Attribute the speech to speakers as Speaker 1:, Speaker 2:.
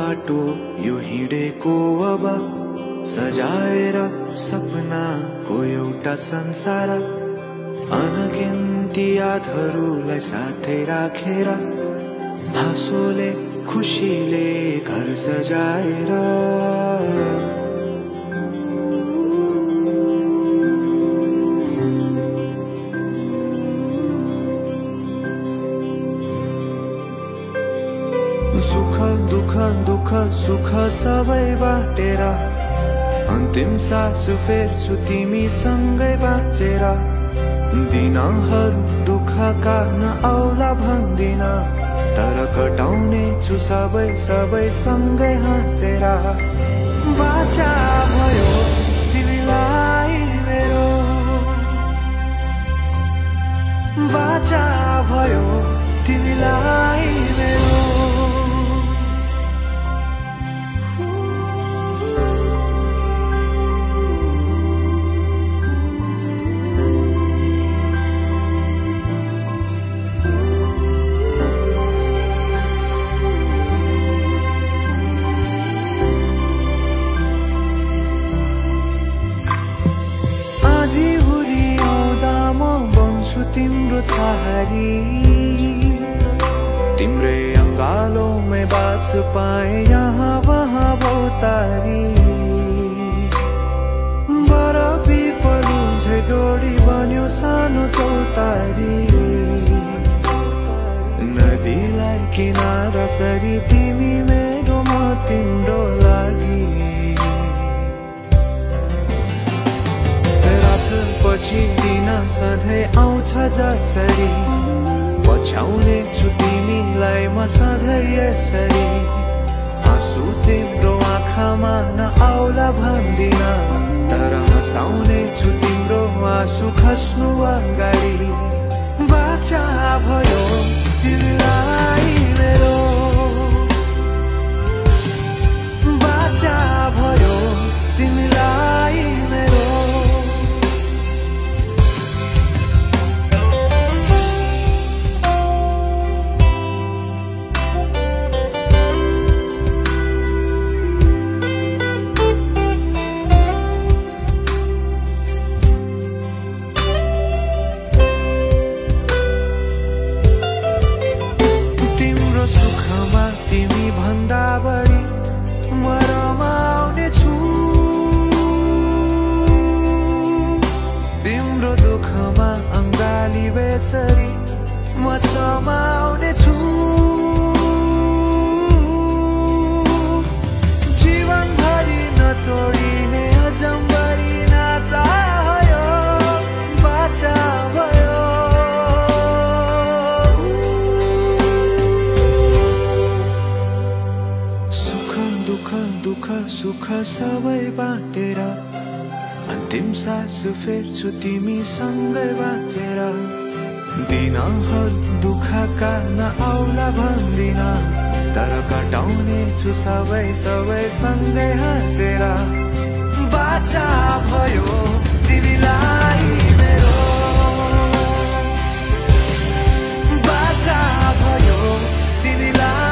Speaker 1: बाटो यो हिँडेको अब सजाएर सपनाको एउटा संसार अनगिन्ती यादहरूलाई साथै राखेर हाँसोले खुसीले घर सजाएर सुख दुख दुख सुख सबै बाटेर अन्तिम सास फेर्छु तिमीसँगै बाँचेर दिनहरू दुःखका नआउला भन्दिन तर कटाउने छु सबै सबै सँगै हाँसेर बाचा भयो तिमीलाई मेरो बाचा भयो तिमीलाई मेरो तिम्रो छहारी तिम्रै अंगालों बास पाए यहाँ वहाँ बहुतारी बरफी पलु झै जोडी बन्यो सानो चौतारी नदीलाई किनारा सरी तिमी मेरो म तिम्रो लागि पछि दिन सधैँ आउँछ जसरी पछ्याउने छु तिमीलाई म सधैँ यसरी आँसु तिम्रो आँखामा नआउला भन्दिन तर हँसाउने छु तिम्रो आँसु खस्नु अगाडि बाचा भयो तिमीलाई मेरो बाचा भयो तिमीलाई मेरो बेसरी म समाउने छु जीवनभरि नतोडिने अजम्बरी नाता भयो बाचा भयो सुख दुख दुख सुख सबै बाटेर अन्तिम सास फेर्छु तिमीसँगै बाँचेर दिनहरू दुःखका नआउला भन्दिन तर कटाउने छु सबै सबै सँगै हाँसेर बाचा भयो तिमीलाई मेरो बाचा भयो तिमीलाई